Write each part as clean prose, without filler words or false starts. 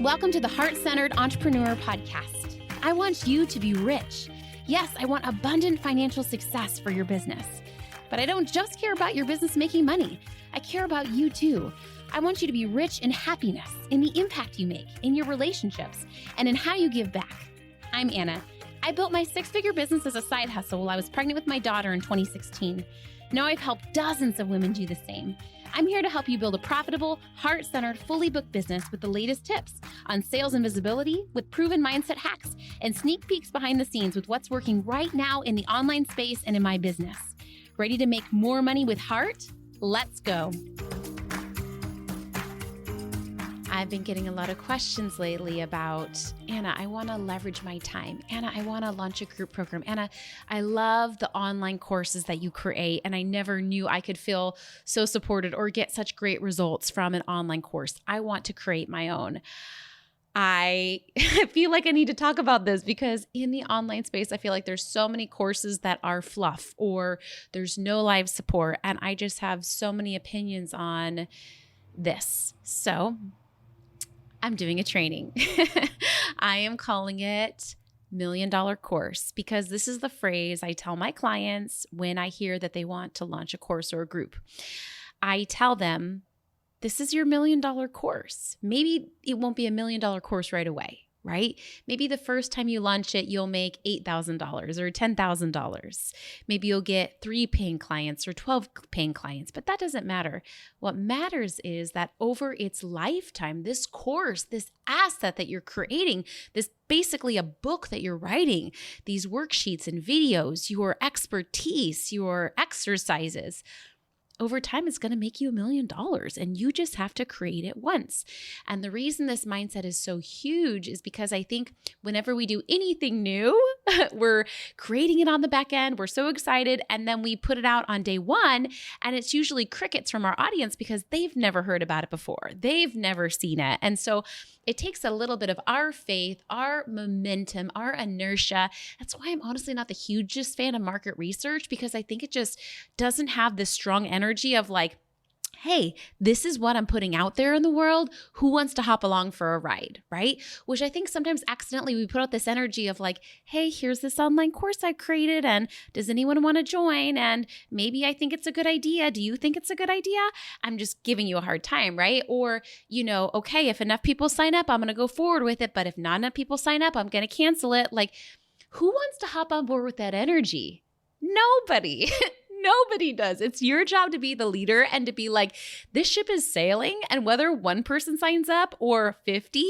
Welcome to the Heart-Centered Entrepreneur Podcast. I want you to be rich. Yes, I want abundant financial success for your business. But I don't just care about your business making money. I care about you too. I want you to be rich in happiness, in the impact you make, in your relationships, and in how you give back. I'm Anna. I built my six-figure business as a side hustle while I was pregnant with my daughter in 2016. Now I've helped dozens of women do the same. I'm here to help you build a profitable, heart-centered, fully booked business with the latest tips on sales and visibility, with proven mindset hacks, and sneak peeks behind the scenes with what's working right now in the online space and in my business. Ready to make more money with heart? Let's go. I've been getting a lot of questions lately about, Anna, I want to leverage my time. Anna, I want to launch a group program. Anna, I love the online courses that you create, and I never knew I could feel so supported or get such great results from an online course. I want to create my own. I feel like I need to talk about this because in the online space, I feel like there's so many courses that are fluff or there's no live support, and I just have so many opinions on this. So I'm doing a training. I am calling it $1 Million Course because this is the phrase I tell my clients when I hear that they want to launch a course or a group. I tell them, this is your $1 Million Course. Maybe it won't be $1 Million Course right away, right? Maybe the first time you launch it, you'll make $8,000 or $10,000. Maybe you'll get 3 paying clients or 12 paying clients, but that doesn't matter. What matters is that over its lifetime, this course, this asset that you're creating, this basically a book that you're writing, these worksheets and videos, your expertise, your exercises, over time, it's going to make you $1 million, and you just have to create it once. And the reason this mindset is so huge is because I think whenever we do anything new, we're creating it on the back end, we're so excited, and then we put it out on day one, and it's usually crickets from our audience because they've never heard about it before. They've never seen it. And so it takes a little bit of our faith, our momentum, our inertia. That's why I'm honestly not the hugest fan of market research, because I think it just doesn't have this strong energy of like, hey, this is what I'm putting out there in the world. Who wants to hop along for a ride, right? Which I think sometimes accidentally we put out this energy of like, hey, here's this online course I created, and does anyone want to join? And maybe I think it's a good idea. Do you think it's a good idea? I'm just giving you a hard time, right? Or, okay, if enough people sign up, I'm going to go forward with it. But if not enough people sign up, I'm going to cancel it. Like, who wants to hop on board with that energy? Nobody. Nobody does. It's your job to be the leader and to be like, this ship is sailing, and whether one person signs up or 50,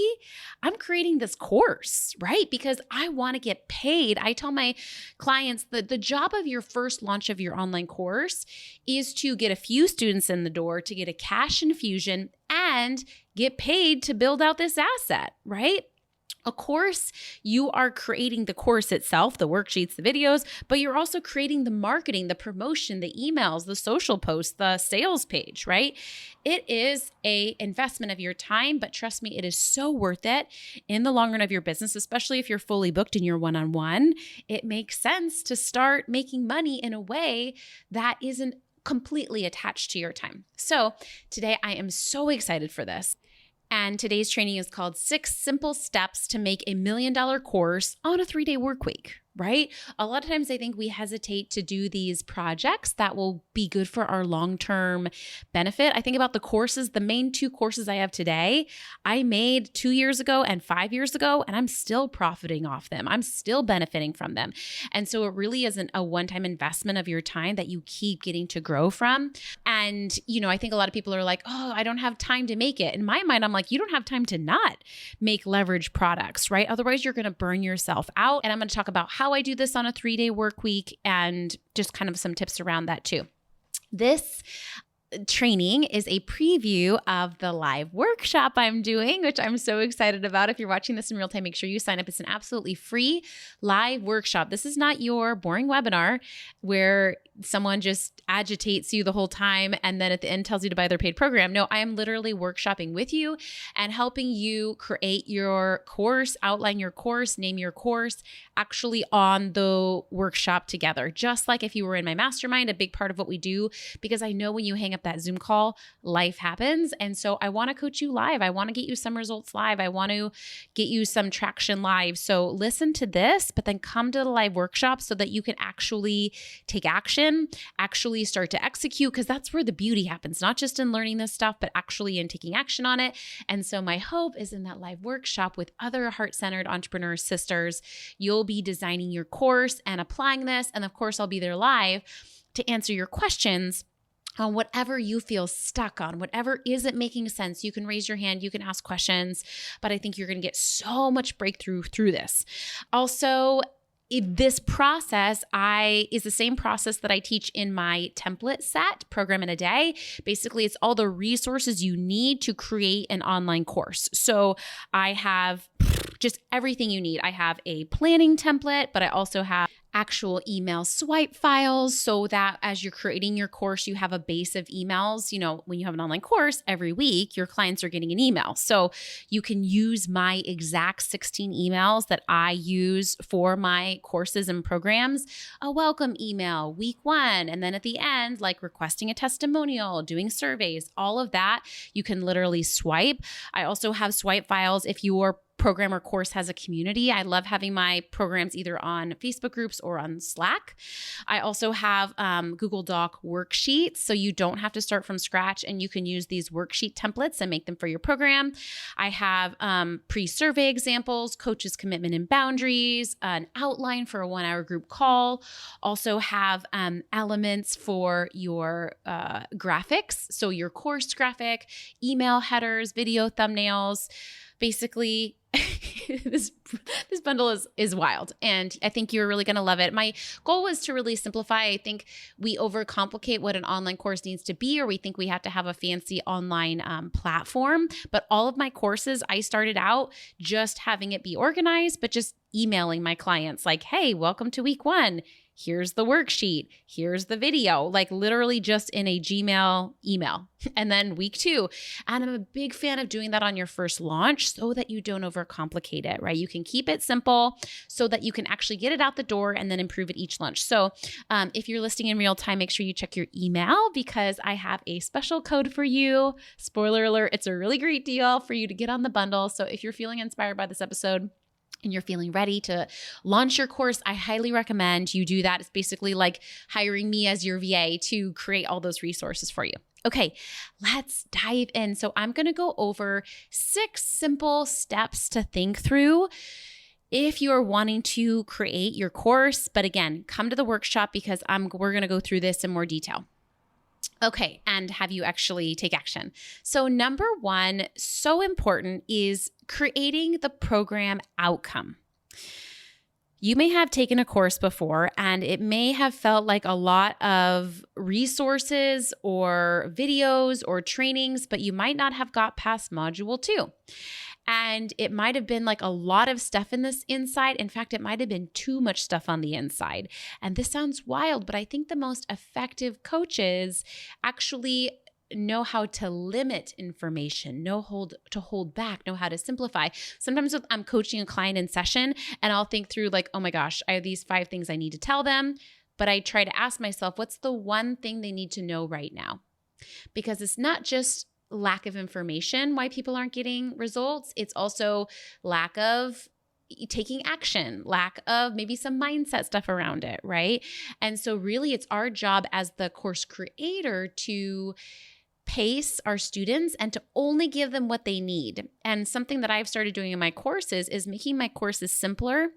I'm creating this course, right? Because I want to get paid. I tell my clients that the job of your first launch of your online course is to get a few students in the door, to get a cash infusion, and get paid to build out this asset, right? A course, you are creating the course itself, the worksheets, the videos, but you're also creating the marketing, the promotion, the emails, the social posts, the sales page, right? It is an investment of your time, but trust me, it is so worth it in the long run of your business, especially if you're fully booked in your one-on-one. It makes sense to start making money in a way that isn't completely attached to your time. So today I am so excited for this. And today's training is called 6 Simple Steps to Make a $1 Million Course on a 3-day work week, right? A lot of times I think we hesitate to do these projects that will be good for our long-term benefit. I think about the courses, the main 2 courses I have today, I made 2 years ago and 5 years ago, and I'm still profiting off them. I'm still benefiting from them. And so it really isn't a one-time investment of your time that you keep getting to grow from. And, I think a lot of people are like, oh, I don't have time to make it. In my mind, I'm like, you don't have time to not make leverage products, right? Otherwise, you're going to burn yourself out. And I'm going to talk about how I do this on a 3-day work week and just kind of some tips around that too. This training is a preview of the live workshop I'm doing, which I'm so excited about. If you're watching this in real time, make sure you sign up. It's an absolutely free live workshop. This is not your boring webinar where someone just agitates you the whole time and then at the end tells you to buy their paid program. No, I am literally workshopping with you and helping you create your course, outline your course, name your course, actually on the workshop together. Just like if you were in my mastermind, a big part of what we do, because I know when you hang up up that Zoom call, life happens. And so I want to coach you live. I want to get you some results live. I want to get you some traction live. So listen to this, but then come to the live workshop so that you can actually take action, actually start to execute, because that's where the beauty happens, not just in learning this stuff, but actually in taking action on it. And so my hope is in that live workshop with other heart-centered entrepreneur sisters, you'll be designing your course and applying this. And of course, I'll be there live to answer your questions on whatever you feel stuck on, whatever isn't making sense. You can raise your hand, you can ask questions, but I think you're going to get so much breakthrough through this. Also, this process is the same process that I teach in my template set, Program in a Day. Basically, it's all the resources you need to create an online course. So I have just everything you need. I have a planning template, but I also have actual email swipe files so that as you're creating your course, you have a base of emails. You know, when you have an online course every week, your clients are getting an email. So you can use my exact 16 emails that I use for my courses and programs, a welcome email, week 1, and then at the end, like requesting a testimonial, doing surveys, all of that, you can literally swipe. I also have swipe files if your program or course has a community. I love having my programs either on Facebook groups or on Slack. I also have Google Doc worksheets, so you don't have to start from scratch and you can use these worksheet templates and make them for your program. I have pre-survey examples, coaches' commitment and boundaries, an outline for a 1-hour group call. Also have elements for your graphics, so your course graphic, email headers, video thumbnails. Basically, this bundle is wild, and I think you're really going to love it. My goal was to really simplify. I think we overcomplicate what an online course needs to be, or we think we have to have a fancy online platform. But all of my courses, I started out just having it be organized, but just emailing my clients like, hey, welcome to week 1. Here's the worksheet. Here's the video, like literally just in a Gmail email. And then week 2. And I'm a big fan of doing that on your first launch so that you don't overcomplicate it, right? You can keep it simple so that you can actually get it out the door and then improve it each launch. So if you're listening in real time, make sure you check your email because I have a special code for you. Spoiler alert, it's a really great deal for you to get on the bundle. So if you're feeling inspired by this episode, and you're feeling ready to launch your course, I highly recommend you do that. It's basically like hiring me as your VA to create all those resources for you. Okay, let's dive in. So I'm going to go over 6 simple steps to think through if you're wanting to create your course. But again, come to the workshop because we're going to go through this in more detail. Okay, and have you actually take action? So number 1, so important, is creating the program outcome. You may have taken a course before and it may have felt like a lot of resources or videos or trainings, but you might not have got past module 2. And it might have been like a lot of stuff in this inside. In fact, it might have been too much stuff on the inside. And this sounds wild, but I think the most effective coaches actually know how to limit information, know to hold back, know how to simplify. Sometimes I'm coaching a client in session and I'll think through like, oh my gosh, I have these 5 things I need to tell them. But I try to ask myself, what's the one thing they need to know right now? Because it's not just lack of information why people aren't getting results. It's also lack of taking action, lack of maybe some mindset stuff around it, right? And so really it's our job as the course creator to pace our students and to only give them what they need. And something that I've started doing in my courses is making my courses simpler.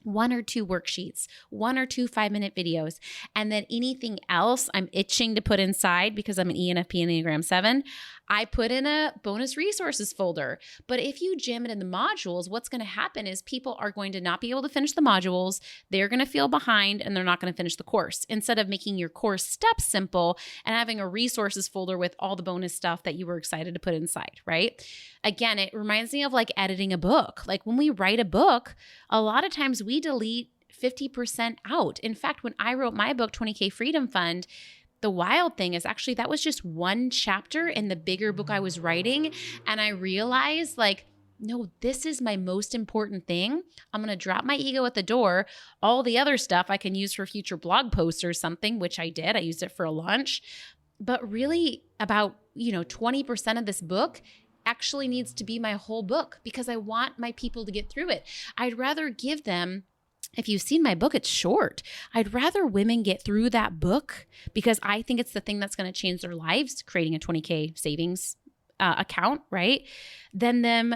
1 or 2 worksheets, 1 or 2 5-minute videos, and then anything else I'm itching to put inside because I'm an ENFP and Enneagram 7, I put in a bonus resources folder. But if you jam it in the modules, what's going to happen is people are going to not be able to finish the modules. They're going to feel behind and they're not going to finish the course. Instead of making your course steps simple and having a resources folder with all the bonus stuff that you were excited to put inside, right? Again, it reminds me of like editing a book. Like when we write a book, a lot of times we delete 50% out. In fact, when I wrote my book, 20K Freedom Fund, the wild thing is actually that was just one chapter in the bigger book I was writing. And I realized like, no, this is my most important thing. I'm going to drop my ego at the door. All the other stuff I can use for future blog posts or something, which I did. I used it for a launch. But really about, 20% of this book actually needs to be my whole book because I want my people to get through it. I'd rather give them, if you've seen my book, it's short. I'd rather women get through that book because I think it's the thing that's going to change their lives, creating a 20K savings account, right? Than them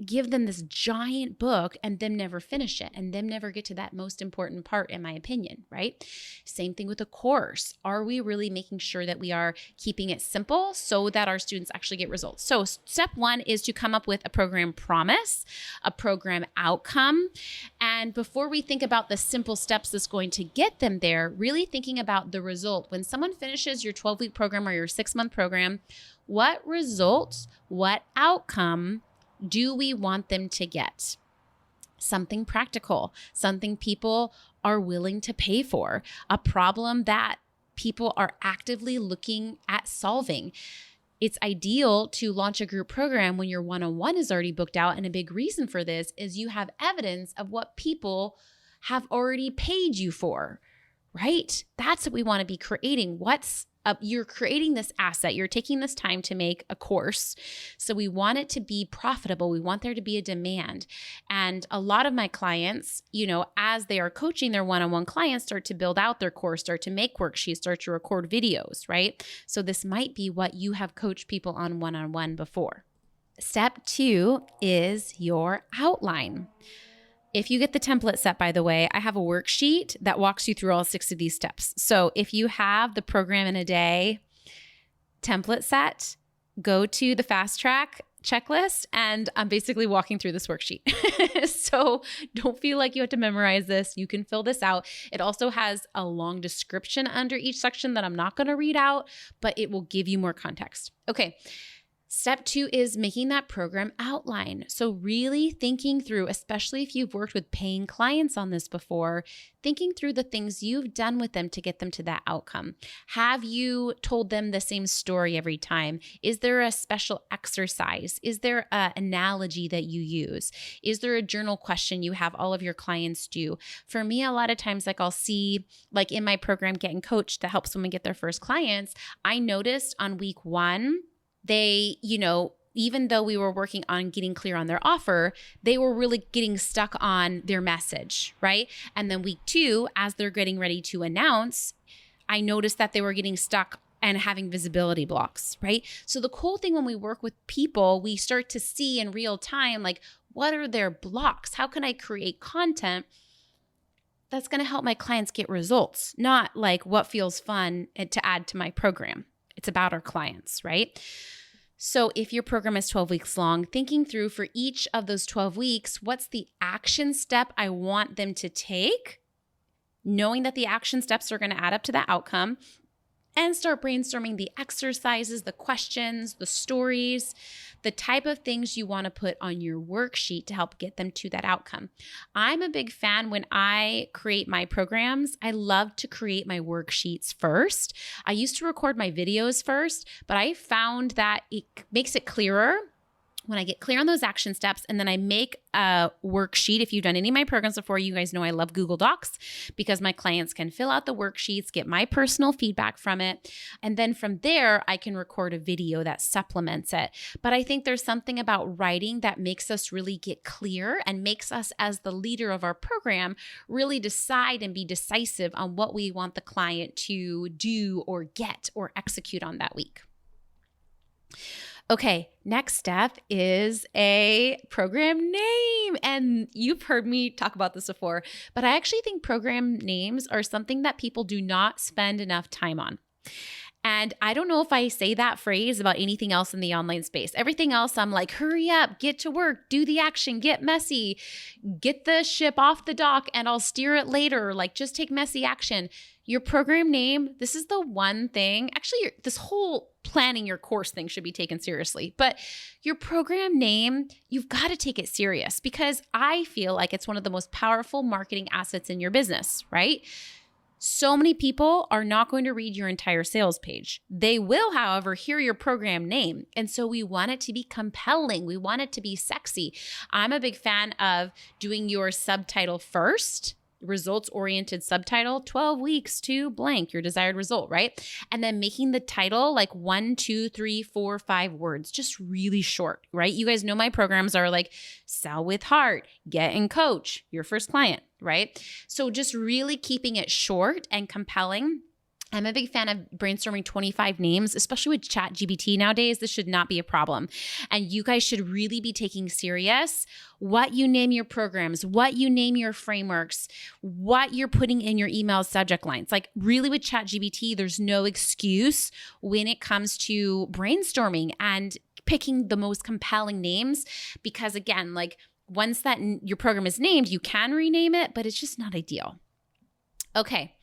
give them this giant book and them never finish it and them never get to that most important part, in my opinion, right? Same thing with a course. Are we really making sure that we are keeping it simple so that our students actually get results? So step one is to come up with a program promise, a program outcome. And before we think about the simple steps that's going to get them there, really thinking about the result. When someone finishes your 12-week program or your 6-month program, what results, what outcome do we want them to get? Something practical, something people are willing to pay for, a problem that people are actively looking at solving. It's ideal to launch a group program when your one-on-one is already booked out. And a big reason for this is you have evidence of what people have already paid you for, right? That's what we want to be creating. You're creating this asset. You're taking this time to make a course. So we want it to be profitable. We want there to be a demand. And a lot of my clients, as they are coaching their one-on-one clients, start to build out their course, start to make worksheets, start to record videos, right? So this might be what you have coached people on one-on-one before. Step 2 is your outline. If you get the template set, by the way, I have a worksheet that walks you through all 6 of these steps. So if you have the program in a day template set, go to the fast track checklist, and I'm basically walking through this worksheet. So don't feel like you have to memorize this. You can fill this out. It also has a long description under each section that I'm not going to read out, but it will give you more context. Okay. Step 2 is making that program outline. So really thinking through, especially if you've worked with paying clients on this before, thinking through the things you've done with them to get them to that outcome. Have you told them the same story every time? Is there a special exercise? Is there an analogy that you use? Is there a journal question you have all of your clients do? For me, a lot of times, I'll see, in my program, Getting Coached, that helps women get their first clients, I noticed on week 1, they, even though we were working on getting clear on their offer, they were really getting stuck on their message, right? And then week 2, as they're getting ready to announce, I noticed that they were getting stuck and having visibility blocks, right? So the cool thing when we work with people, we start to see in real time, what are their blocks? How can I create content that's going to help my clients get results? Not what feels fun to add to my program. It's about our clients, right? So if your program is 12 weeks long, thinking through for each of those 12 weeks, what's the action step I want them to take? Knowing that the action steps are going to add up to that outcome, and start brainstorming the exercises, the questions, the stories, the type of things you want to put on your worksheet to help get them to that outcome. I'm a big fan when I create my programs. I love to create my worksheets first. I used to record my videos first, but I found that it makes it clearer when I get clear on those action steps, and then I make a worksheet. If you've done any of my programs before, you guys know I love Google Docs because my clients can fill out the worksheets, get my personal feedback from it. And then from there, I can record a video that supplements it. But I think there's something about writing that makes us really get clear and makes us, as the leader of our program, really decide and be decisive on what we want the client to do or get or execute on that week. Okay, next step is a program name. And you've heard me talk about this before, but I actually think program names are something that people do not spend enough time on. And I don't know if I say that phrase about anything else in the online space. Everything else, I'm like, hurry up, get to work, do the action, get messy, get the ship off the dock, and I'll steer it later. Just take messy action. Your program name, this is the one thing, actually, this whole planning your course thing should be taken seriously. But your program name, you've got to take it serious because I feel like it's one of the most powerful marketing assets in your business, right? So many people are not going to read your entire sales page. They will, however, hear your program name. And so we want it to be compelling. We want it to be sexy. I'm a big fan of doing your subtitle first results-oriented subtitle, 12 weeks to blank, your desired result, right? And then making the title like 1, 2, 3, 4, 5 words, just really short, right? You guys know my programs are like Sell with Heart, Get and Coach, Your First Client, right? So just really keeping it short and compelling. I'm a big fan of brainstorming 25 names, especially with ChatGPT nowadays. This should not be a problem. And you guys should really be taking serious what you name your programs, what you name your frameworks, what you're putting in your email subject lines. Like really with ChatGPT, there's no excuse when it comes to brainstorming and picking the most compelling names, because again, like once that your program is named, you can rename it, but it's just not ideal. Okay.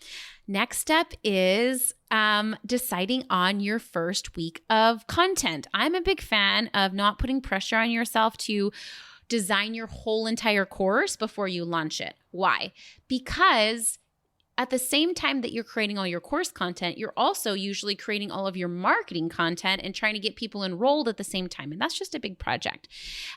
Next step is deciding on your first week of content. I'm a big fan of not putting pressure on yourself to design your whole entire course before you launch it. Why? Because at the same time that you're creating all your course content, you're also usually creating all of your marketing content and trying to get people enrolled at the same time. And that's just a big project.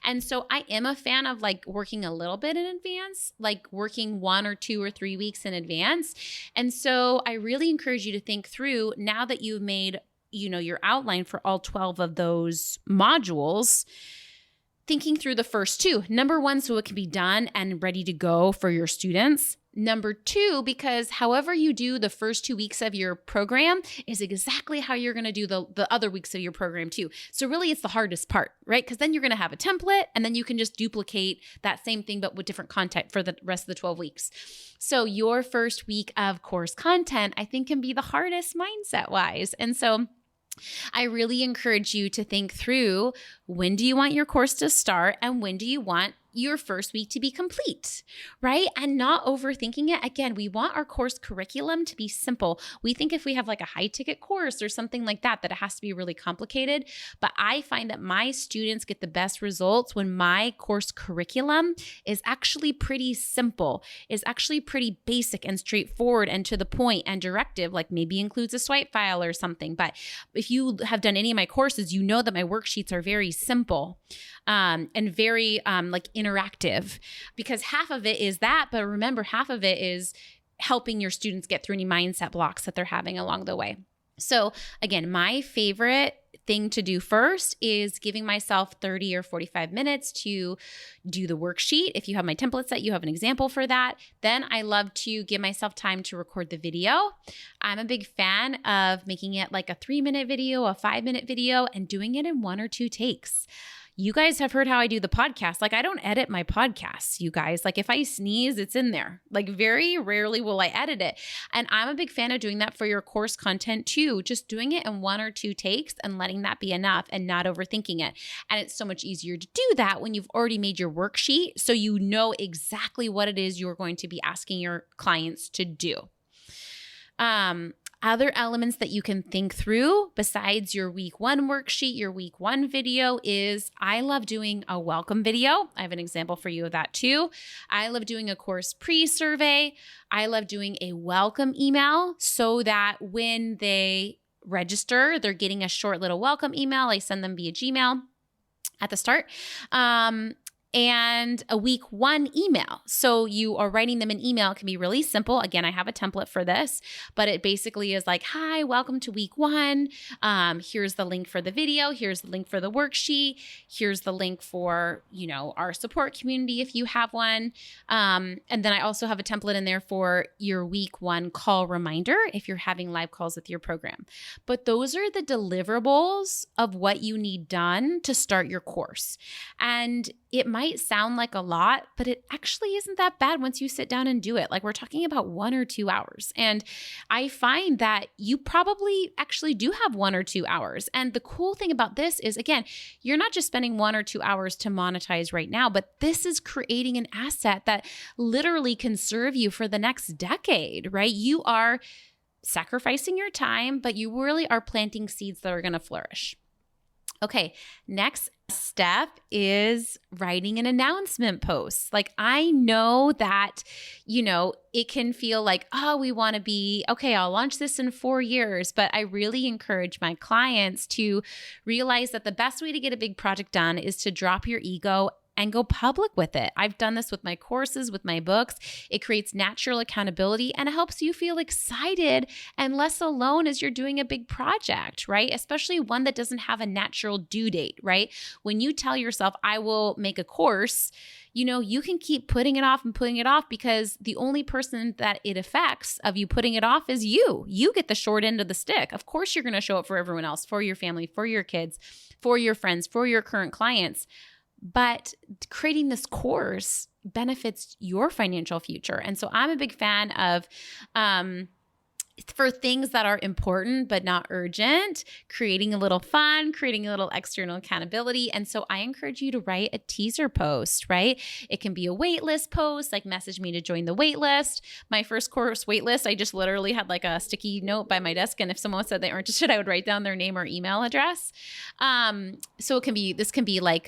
And so I am a fan of like working a little bit in advance, like working 1 or 2 or 3 weeks in advance. And so I really encourage you to think through, now that you've made, your outline for all 12 of those modules, thinking through the first 2. Number 1, so it can be done and ready to go for your students. Number 2, because however you do the first 2 weeks of your program is exactly how you're going to do the other weeks of your program too. So really it's the hardest part, right? Because then you're going to have a template and then you can just duplicate that same thing but with different content for the rest of the 12 weeks. So your first week of course content, I think, can be the hardest mindset-wise. And so I really encourage you to think through, when do you want your course to start and when do you want your first week to be complete, right? And not overthinking it. Again, we want our course curriculum to be simple. We think if we have like a high ticket course or something like that, that it has to be really complicated. But I find that my students get the best results when my course curriculum is actually pretty simple, is actually pretty basic and straightforward and to the point and directive, like maybe includes a swipe file or something. But if you have done any of my courses, you know that my worksheets are very simple and very like interactive, because half of it is that, but remember, half of it is helping your students get through any mindset blocks that they're having along the way. So again, my favorite thing to do first is giving myself 30 or 45 minutes to do the worksheet. If you have my template set, you have an example for that. Then I love to give myself time to record the video. I'm a big fan of making it like a 3-minute video, a 5-minute video, and doing it in 1 or 2 takes. You guys have heard how I do the podcast. Like I don't edit my podcasts, you guys. Like if I sneeze, it's in there. Like very rarely will I edit it. And I'm a big fan of doing that for your course content too. Just doing it in 1 or 2 takes and letting that be enough and not overthinking it. And it's so much easier to do that when you've already made your worksheet, so you know exactly what it is you're going to be asking your clients to do. Other elements that you can think through besides your week 1 worksheet, your week 1 video is, I love doing a welcome video. I have an example for you of that too. I love doing a course pre-survey. I love doing a welcome email so that when they register, they're getting a short little welcome email. I send them via Gmail at the start. And a week 1 email. So you are writing them an email. It can be really simple. Again, I have a template for this, but it basically is like, hi, welcome to week 1. Here's the link for the video. Here's the link for the worksheet. Here's the link for, our support community if you have one. And then I also have a template in there for your week 1 call reminder if you're having live calls with your program. But those are the deliverables of what you need done to start your course. And it might sound like a lot, but it actually isn't that bad once you sit down and do it. Like we're talking about 1 or 2 hours. And I find that you probably actually do have 1 or 2 hours. And the cool thing about this is, again, you're not just spending 1 or 2 hours to monetize right now, but this is creating an asset that literally can serve you for the next decade, right? You are sacrificing your time, but you really are planting seeds that are going to flourish. Okay, next step is writing an announcement post. Like I know that, it can feel like, oh, we want to be, okay, I'll launch this in 4 years. But I really encourage my clients to realize that the best way to get a big project done is to drop your ego and go public with it. I've done this with my courses, with my books. It creates natural accountability and it helps you feel excited and less alone as you're doing a big project, right? Especially one that doesn't have a natural due date, right? When you tell yourself, I will make a course, you can keep putting it off and putting it off because the only person that it affects of you putting it off is you. You get the short end of the stick. Of course, you're going to show up for everyone else, for your family, for your kids, for your friends, for your current clients. But creating this course benefits your financial future. And so I'm a big fan of, for things that are important but not urgent, creating a little fun, creating a little external accountability. And so I encourage you to write a teaser post, right? It can be a waitlist post, like message me to join the waitlist. My first course waitlist, I just literally had like a sticky note by my desk. And if someone said they weren't interested, I would write down their name or email address. So this can be like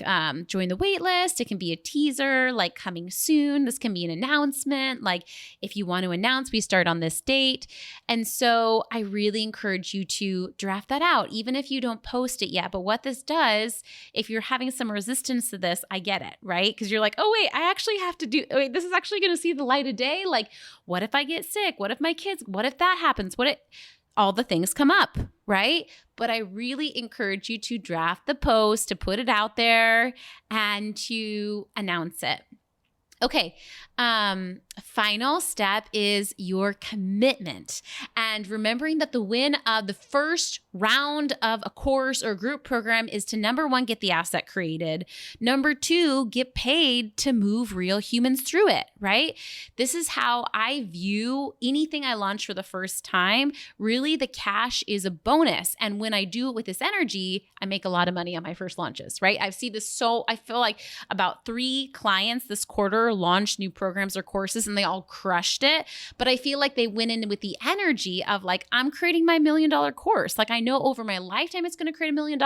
join the waitlist. It can be a teaser, like coming soon. This can be an announcement, like if you want to announce, we start on this date. And so I really encourage you to draft that out, even if you don't post it yet. But what this does, if you're having some resistance to this, I get it, right? Because you're like, oh, wait, I actually have to this is actually going to see the light of day. Like, what if I get sick? What if my kids, what if that happens? All the things come up, right? But I really encourage you to draft the post, to put it out there and to announce it. Okay, final step is your commitment. And remembering that the win of the first round of a course or group program is to, number one, get the asset created. Number two, get paid to move real humans through it, right? This is how I view anything I launch for the first time. Really, the cash is a bonus. And when I do it with this energy, I make a lot of money on my first launches, right? I feel like about 3 clients this quarter launched new programs or courses and they all crushed it. But I feel like they went in with the energy of like, I'm creating my $1 million course. Like I know over my lifetime, it's going to create $1 million.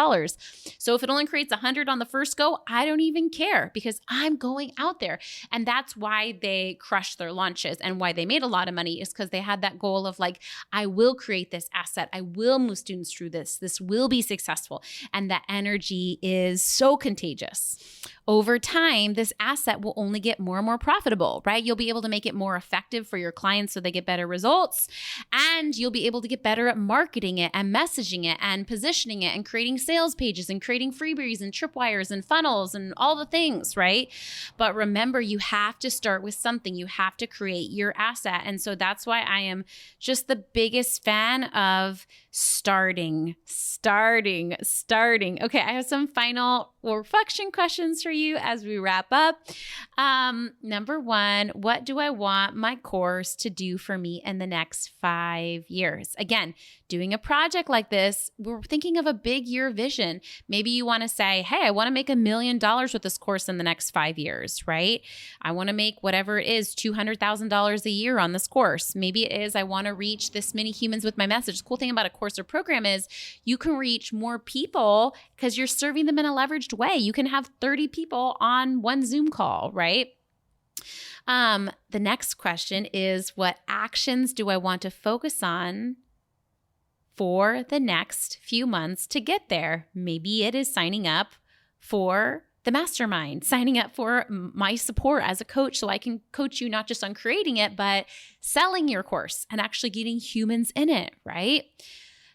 So if it only creates 100 on the first go, I don't even care because I'm going out there. And that's why they crushed their launches and why they made a lot of money is because they had that goal of like, I will create this asset. I will move students through this. This will be successful. And that energy is so contagious. Over time, this asset will only get more and more profitable, right? You'll be able to make it more effective for your clients so they get better results. And you'll be able to get better at marketing it and messaging it and positioning it and creating sales pages and creating freebies and tripwires and funnels and all the things, right? But remember, you have to start with something. You have to create your asset. And so that's why I am just the biggest fan of starting. Okay, I have some final reflection questions for you as we wrap up. Number one, what do I want my course to do for me in the next 5 years? Again, doing a project like this, we're thinking of a big year vision. Maybe you want to say, hey, I want to make $1 million with this course in the next 5 years, right? I want to make whatever it is, $200,000 a year on this course. Maybe it is, I want to reach this many humans with my message. The cool thing about a course or program is you can reach more people because you're serving them in a leveraged way. You can have 30 people on one Zoom call, right? The next question is, what actions do I want to focus on for the next few months to get there? Maybe it is signing up for the mastermind, signing up for my support as a coach so I can coach you not just on creating it, but selling your course and actually getting humans in it, right?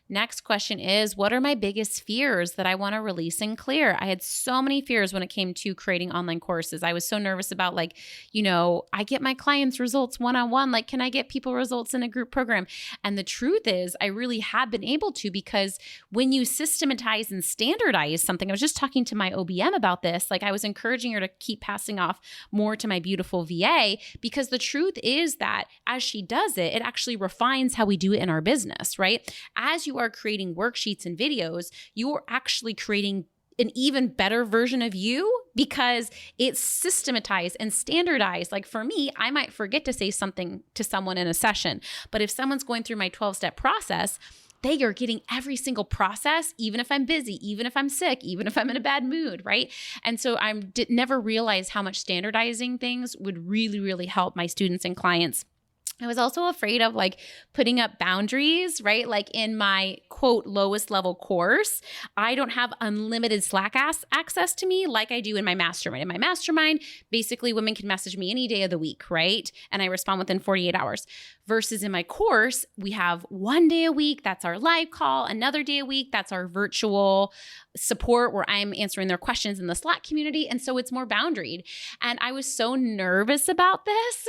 Next question is, what are my biggest fears that I want to release and clear? I had so many fears when it came to creating online courses. I was so nervous about like, I get my clients results one-on-one. Like, can I get people results in a group program? And the truth is I really have been able to, because when you systematize and standardize something, I was just talking to my OBM about this. Like I was encouraging her to keep passing off more to my beautiful VA, because the truth is that as she does it, it actually refines how we do it in our business, right? As you are creating worksheets and videos, you're actually creating an even better version of you because it's systematized and standardized. Like for me, I might forget to say something to someone in a session, but if someone's going through my 12-step process, they are getting every single process, even if I'm busy, even if I'm sick, even if I'm in a bad mood, right? And so I never realized how much standardizing things would really, really help my students and clients. I was also afraid of like putting up boundaries, right? Like in my quote lowest level course, I don't have unlimited Slack access to me like I do in my mastermind. In my mastermind, basically women can message me any day of the week, right? And I respond within 48 hours. Versus in my course, we have one day a week, that's our live call, another day a week, that's our virtual support where I'm answering their questions in the Slack community. And so it's more boundaried. And I was so nervous about this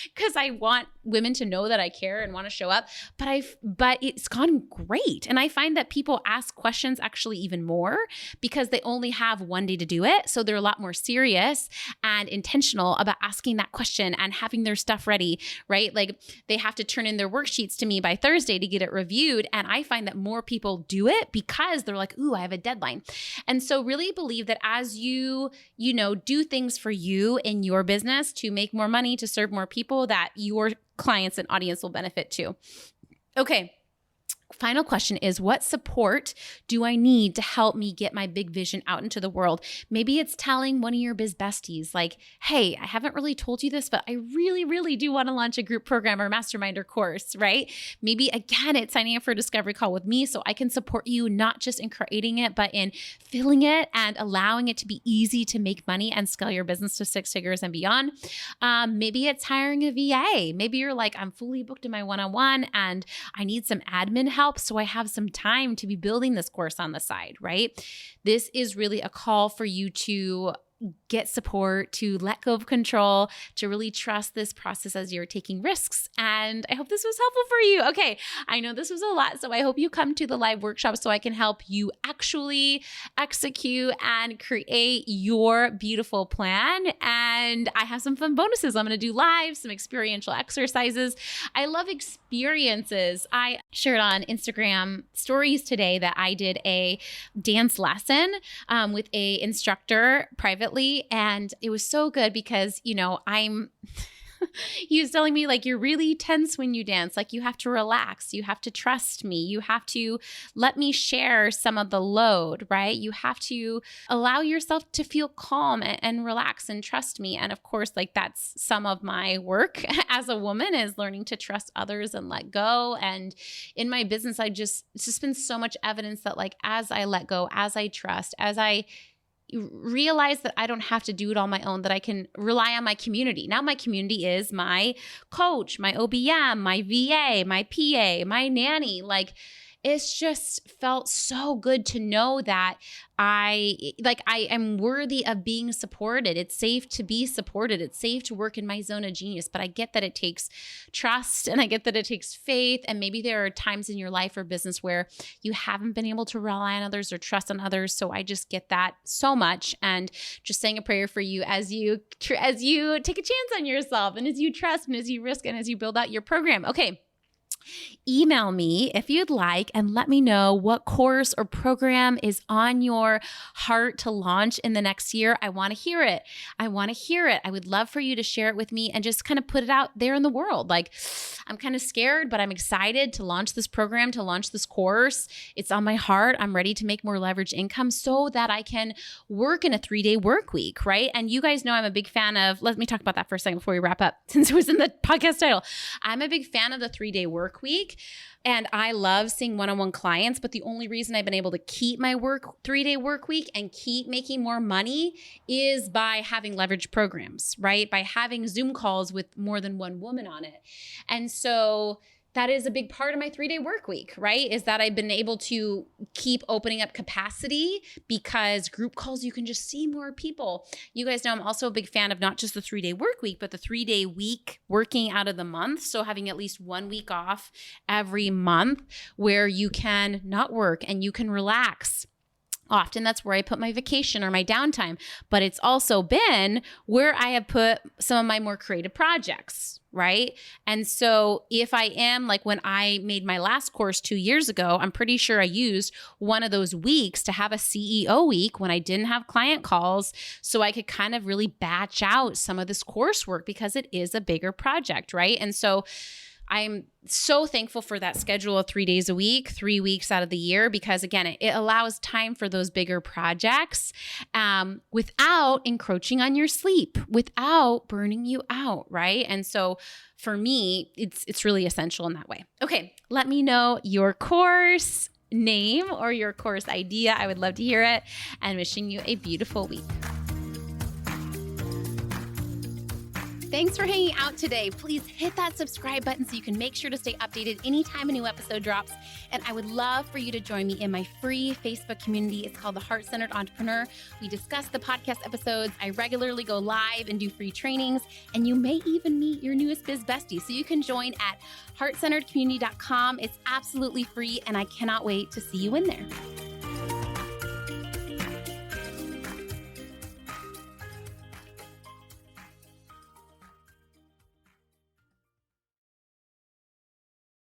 because I want women to know that I care and want to show up, but it's gone great. And I find that people ask questions actually even more because they only have one day to do it. So they're a lot more serious and intentional about asking that question and having their stuff ready, right? Like they have to turn in their worksheets to me by Thursday to get it reviewed. And I find that more people do it because they're like, ooh, I have a deadline. And so really believe that as you do things for you in your business to make more money, to serve more people, that your clients and audience will benefit too. Okay. Final question is, what support do I need to help me get my big vision out into the world? Maybe it's telling one of your biz besties like, hey, I haven't really told you this, but I really, really do want to launch a group program or mastermind or course, right? Maybe again, it's signing up for a discovery call with me so I can support you not just in creating it, but in filling it and allowing it to be easy to make money and scale your business to 6 figures and beyond. Maybe it's hiring a VA. Maybe you're like, I'm fully booked in my one-on-one and I need some admin help so I have some time to be building this course on the side, right? This is really a call for you to get support, to let go of control, to really trust this process as you're taking risks. And I hope this was helpful for you. Okay, I know this was a lot, so I hope you come to the live workshop so I can help you actually execute and create your beautiful plan. And I have some fun bonuses. I'm going to do live, some experiential exercises. I love experiences. I shared on Instagram stories today that I did a dance lesson with a instructor privately. And it was so good because, he was telling me like, you're really tense when you dance. Like you have to relax. You have to trust me. You have to let me share some of the load, right? You have to allow yourself to feel calm and relax and trust me. And of course, like that's some of my work as a woman is learning to trust others and let go. And in my business, it's just been so much evidence that like, as I let go, as I trust, as I realize that I don't have to do it on my own, that I can rely on my community. Now my community is my coach, my OBM, my VA, my PA, my nanny. Like it's just felt so good to know that I am worthy of being supported. It's safe to be supported. It's safe to work in my zone of genius. But I get that it takes trust and I get that it takes faith. And maybe there are times in your life or business where you haven't been able to rely on others or trust on others. So I just get that so much. And just saying a prayer for you as you take a chance on yourself and as you trust and as you risk and as you build out your program. Okay. Email me if you'd like and let me know what course or program is on your heart to launch in the next year. I want to hear it. I would love for you to share it with me and just kind of put it out there in the world. Like, I'm kind of scared, but I'm excited to launch this program, to launch this course. It's on my heart. I'm ready to make more leveraged income so that I can work in a 3-day work week, right? And you guys know I'm a big fan of, let me talk about that for a second before we wrap up, since it was in the podcast title. I'm a big fan of the 3-day work week. And I love seeing one-on-one clients, but the only reason I've been able to keep my 3-day work week and keep making more money is by having leverage programs, right? By having Zoom calls with more than one woman on it. And so that is a big part of my 3-day work week, right? Is that I've been able to keep opening up capacity because group calls, you can just see more people. You guys know I'm also a big fan of not just the 3-day work week, but the 3-day week working out of the month. So having at least 1 week off every month where you can not work and you can relax. Often that's where I put my vacation or my downtime, but it's also been where I have put some of my more creative projects, right? And so if I am like when I made my last course 2 years ago, I'm pretty sure I used one of those weeks to have a CEO week when I didn't have client calls so I could kind of really batch out some of this coursework because it is a bigger project, right? And so I'm so thankful for that schedule of 3 days a week, 3 weeks out of the year, because again, it allows time for those bigger projects without encroaching on your sleep, without burning you out, right? And so for me, it's really essential in that way. Okay, let me know your course name or your course idea. I would love to hear it, and wishing you a beautiful week. Thanks for hanging out today. Please hit that subscribe button so you can make sure to stay updated anytime a new episode drops. And I would love for you to join me in my free Facebook community. It's called The Heart-Centered Entrepreneur. We discuss the podcast episodes. I regularly go live and do free trainings. And you may even meet your newest biz bestie. So you can join at heartcenteredcommunity.com. It's absolutely free, and I cannot wait to see you in there.